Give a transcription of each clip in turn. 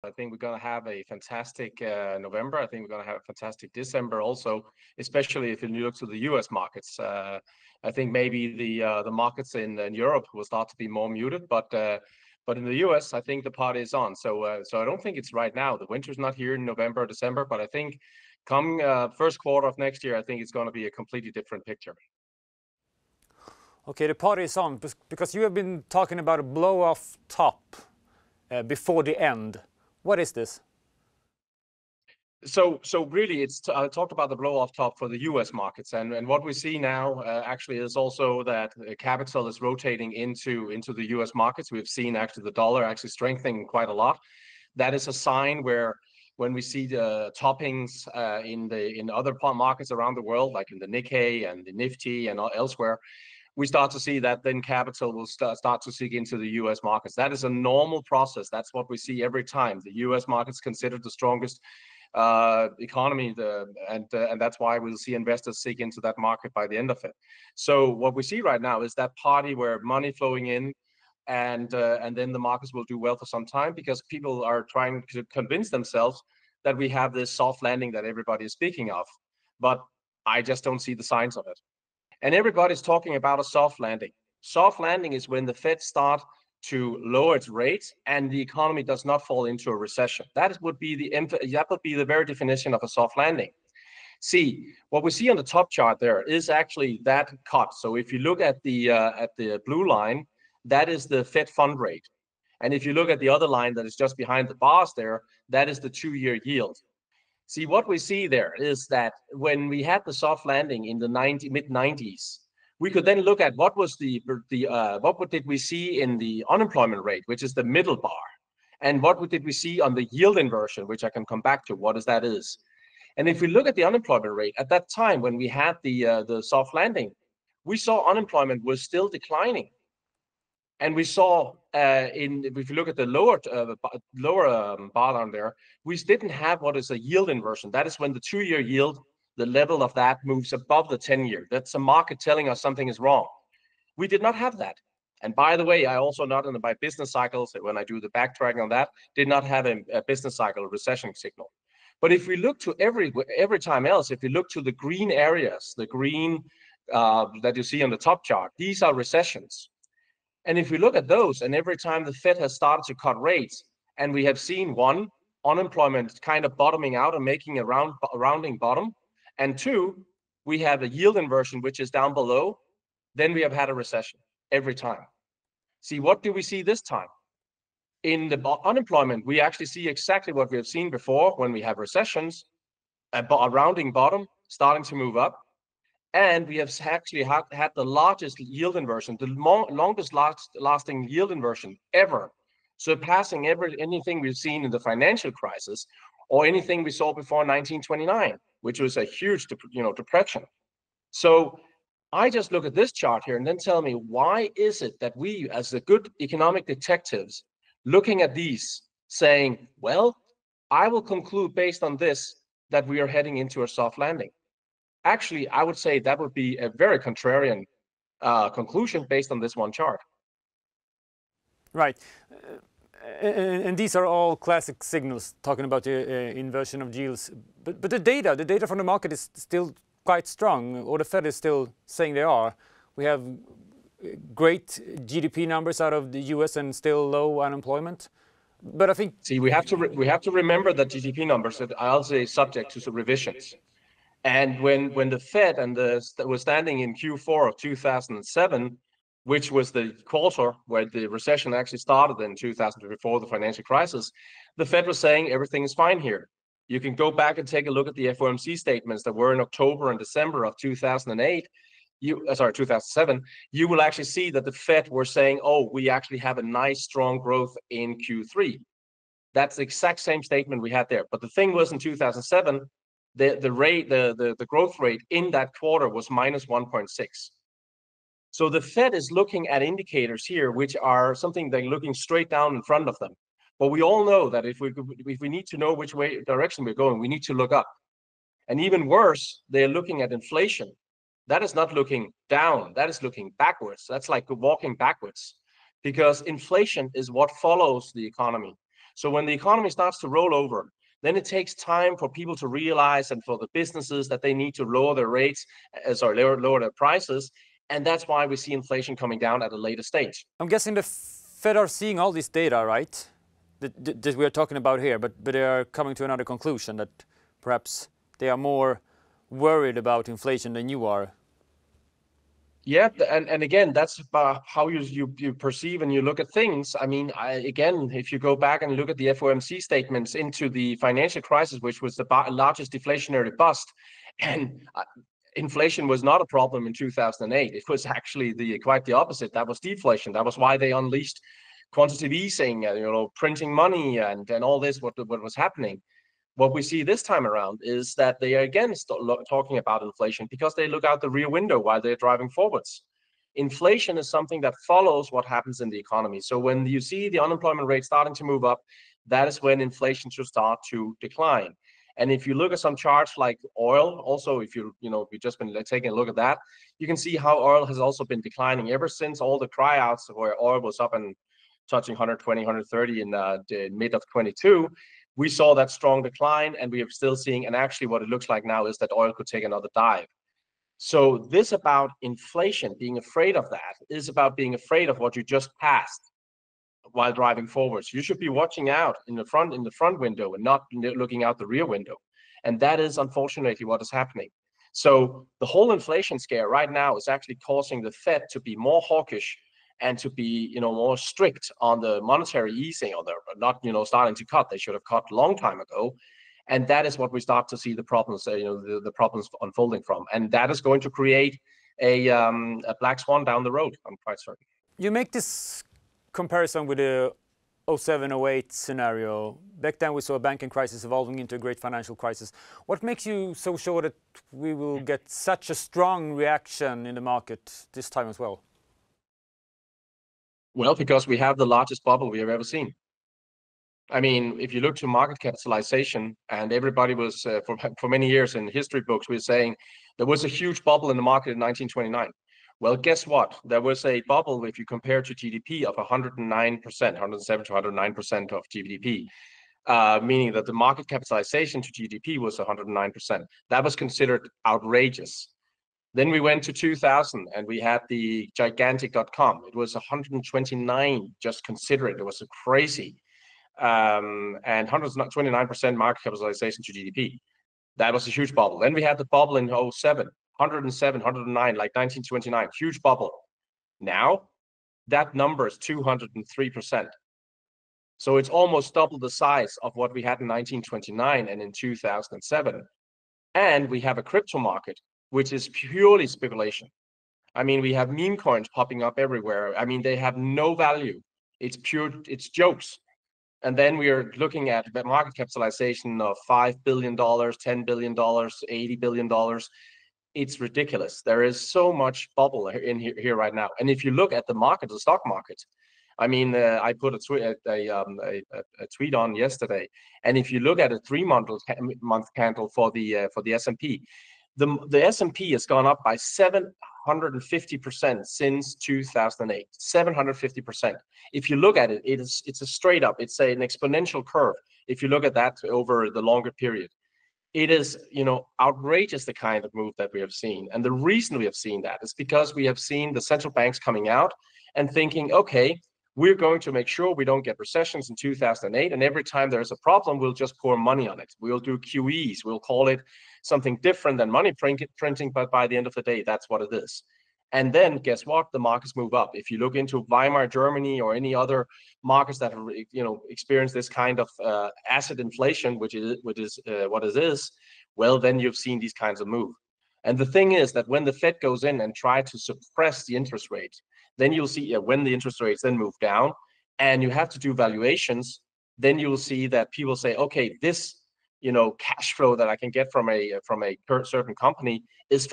I think we're going to have a fantastic November. I think we're going to have a fantastic December also, especially if you look to the U.S. markets. I think maybe the markets in Europe will start to be more muted, but in the U.S., I think the party is on. So I don't think it's right now. The winter's not here in November or December, but I think come first quarter of next year, I think it's going to be a completely different picture. Okay, the party is on because you have been talking about a blow-off top before the end. What is this? So really, I talked about the blow-off top for the U.S. markets, and what we see now actually is also that capital is rotating into the U.S. markets. We've seen actually the dollar actually strengthening quite a lot. That is a sign where when we see the toppings in other markets around the world, like in the Nikkei and the Nifty and elsewhere, we start to see that then capital will start to seek into the U.S. markets. That is a normal process. That's what we see every time. The U.S. market's considered the strongest economy, and that's why we'll see investors seek into that market by the end of it. So what we see right now is that party where money flowing in, and then the markets will do well for some time because people are trying to convince themselves that we have this soft landing that everybody is speaking of. But I just don't see the signs of it. And everybody's talking about a soft landing. Soft landing is when the Fed start to lower its rates and the economy does not fall into a recession. That would be the very definition of a soft landing. See, what we see on the top chart there is actually that cut. So if you look at the blue line, that is the Fed fund rate. And if you look at the other line that is just behind the bars there, that is the 2-year yield. See, what we see there is that when we had the soft landing in the mid-90s, we could then look at what did we see in the unemployment rate, which is the middle bar, and what did we see on the yield inversion, which I can come back to what that is. And if we look at the unemployment rate at that time when we had the soft landing, we saw unemployment was still declining. And we saw if you look at the lower bar down there, we didn't have what is a yield inversion. That is when the 2-year yield, the level of that moves above the 10-year. That's a market telling us something is wrong. We did not have that. And by the way, I also not in my business cycles, when I do the backtracking on that, did not have a business cycle recession signal. But if we look to every time else, if we look to the green areas, the green that you see on the top chart, these are recessions. And if we look at those, and every time the Fed has started to cut rates, and we have seen one, unemployment kind of bottoming out and making a rounding bottom, and two, we have a yield inversion, which is down below, then we have had a recession every time. See, what do we see this time? In the unemployment, we actually see exactly what we have seen before when we have recessions, a rounding bottom starting to move up. And we have actually had the largest yield inversion, the longest lasting yield inversion ever, surpassing anything we've seen in the financial crisis or anything we saw before 1929, which was a huge depression. So I just look at this chart here and then tell me, why is it that we, as the good economic detectives, looking at these, saying, well, I will conclude based on this that we are heading into a soft landing. Actually, I would say that would be a very contrarian conclusion based on this one chart. Right. And these are all classic signals talking about the inversion of yields. But the data from the market is still quite strong, or the Fed is still saying they are. We have great GDP numbers out of the US and still low unemployment. But I think... See, we have to remember that GDP numbers are also subject to some revisions. And when the Fed was standing in Q4 of 2007, which was the quarter where the recession actually started in 2000 before the financial crisis, the Fed was saying everything is fine here. You can go back and take a look at the FOMC statements that were in October and December of 2007. You will actually see that the Fed were saying, oh, we actually have a nice strong growth in Q3. That's the exact same statement we had there. But the thing was, in 2007, the growth rate in that quarter was minus 1.6. So the Fed is looking at indicators here, which are something they're looking straight down in front of them. But we all know that if we need to know which direction we're going, we need to look up. And even worse, they're looking at inflation. That is not looking down, that is looking backwards. That's like walking backwards, because inflation is what follows the economy. So when the economy starts to roll over, then it takes time for people to realize and for the businesses that they need to lower their rates, lower their prices. And that's why we see inflation coming down at a later stage. I'm guessing the Fed are seeing all this data, right? That we're talking about here, but they are coming to another conclusion that perhaps they are more worried about inflation than you are. Yeah, and again, that's about how you perceive and you look at things. I mean, again, if you go back and look at the FOMC statements into the financial crisis, which was the largest deflationary bust, and inflation was not a problem in 2008. It was actually quite the opposite. That was deflation. That was why they unleashed quantitative easing, printing money and all this, what was happening. What we see this time around is that they are again talking about inflation because they look out the rear window while they're driving forwards. Inflation is something that follows what happens in the economy. So when you see the unemployment rate starting to move up, that is when inflation should start to decline. And if you look at some charts like oil, also if you've just been taking a look at that, you can see how oil has also been declining ever since all the cryouts where oil was up and touching 120, 130 in the mid of 22. We saw that strong decline, and we are still seeing, and actually what it looks like now is that oil could take another dive. So this about inflation, being afraid of that, is about being afraid of what you just passed while driving forwards. You should be watching out in the front window and not looking out the rear window. And that is unfortunately what is happening. So the whole inflation scare right now is actually causing the Fed to be more hawkish and to be, more strict on the monetary easing, or they're not, starting to cut. They should have cut a long time ago. And that is what we start to see the problems, the problems unfolding from. And that is going to create a black swan down the road, I'm quite certain. You make this comparison with the 07-08 scenario. Back then we saw a banking crisis evolving into a great financial crisis. What makes you so sure that we will get such a strong reaction in the market this time as well? Well, because we have the largest bubble we have ever seen. I mean, if you look to market capitalization, and everybody was, for many years in history books, we're saying there was a huge bubble in the market in 1929. Well, guess what? There was a bubble, if you compare to GDP, of 109%, 107 to 109% of GDP, meaning that the market capitalization to GDP was 109%. That was considered outrageous. Then we went to 2000 and we had the gigantic .com. It was 129, just consider it. It was crazy. And 129% market capitalization to GDP. That was a huge bubble. Then we had the bubble in 07, 107, 109, like 1929, huge bubble. Now that number is 203%. So it's almost double the size of what we had in 1929 and in 2007. And we have a crypto market, which is purely speculation. I mean, we have meme coins popping up everywhere. I mean, they have no value. It's jokes. And then we are looking at the market capitalization of $5 billion, $10 billion, $80 billion. It's ridiculous. There is so much bubble in here right now. And if you look at the market, the stock market, I mean, I put a tweet on yesterday, and if you look at a 3-month candle for the S&P, the S&P has gone up by 750% since 2008. 750%. If you look at it, it's a straight up. It's an exponential curve. If you look at that over the longer period, it is outrageous the kind of move that we have seen. And the reason we have seen that is because we have seen the central banks coming out and thinking, okay, we're going to make sure we don't get recessions in 2008. And every time there's a problem, we'll just pour money on it. We'll do QEs. We'll call it something different than money printing. But by the end of the day, that's what it is. And then guess what? The markets move up. If you look into Weimar, Germany, or any other markets that have, experienced this kind of asset inflation, which is what it is, well, then you've seen these kinds of move. And the thing is that when the Fed goes in and try to suppress the interest rate, then you'll see when the interest rates then move down and you have to do valuations, then you'll see that people say, okay, this cash flow that I can get from a certain company is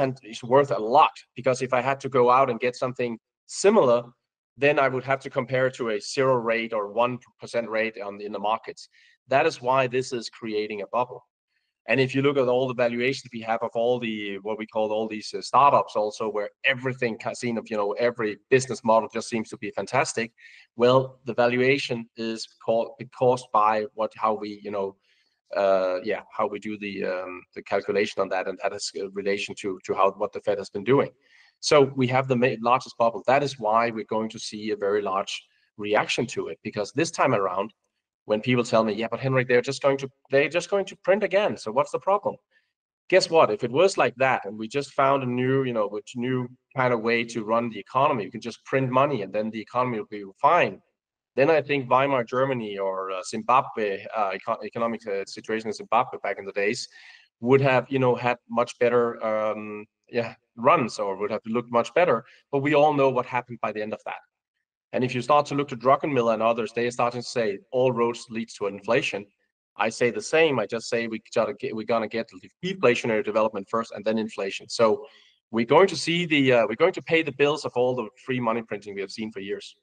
worth a lot, because if I had to go out and get something similar, then I would have to compare to a 0 rate or 1% rate in the markets. That is why this is creating a bubble. And if you look at all the valuations we have of all the, what we call all these startups also, where everything seen of, every business model just seems to be fantastic. Well, the valuation is caused by how we, how we do the calculation on that, and that is in relation to what the Fed has been doing. So we have the largest bubble. That is why we're going to see a very large reaction to it, because this time around, when people tell me, yeah, but Henrik, they're just going to print again. So what's the problem? Guess what? If it was like that, and we just found a new, new kind of way to run the economy, you can just print money and then the economy will be fine. Then I think Weimar Germany or Zimbabwe, economic situation in Zimbabwe back in the days, would have, had much better, runs, or would have looked much better. But we all know what happened by the end of that. And if you start to look to Druckenmiller and others, they are starting to say all roads leads to inflation. I say the same. I just say we're gonna get deflationary development first, and then inflation. So we're going to see we're going to pay the bills of all the free money printing we have seen for years.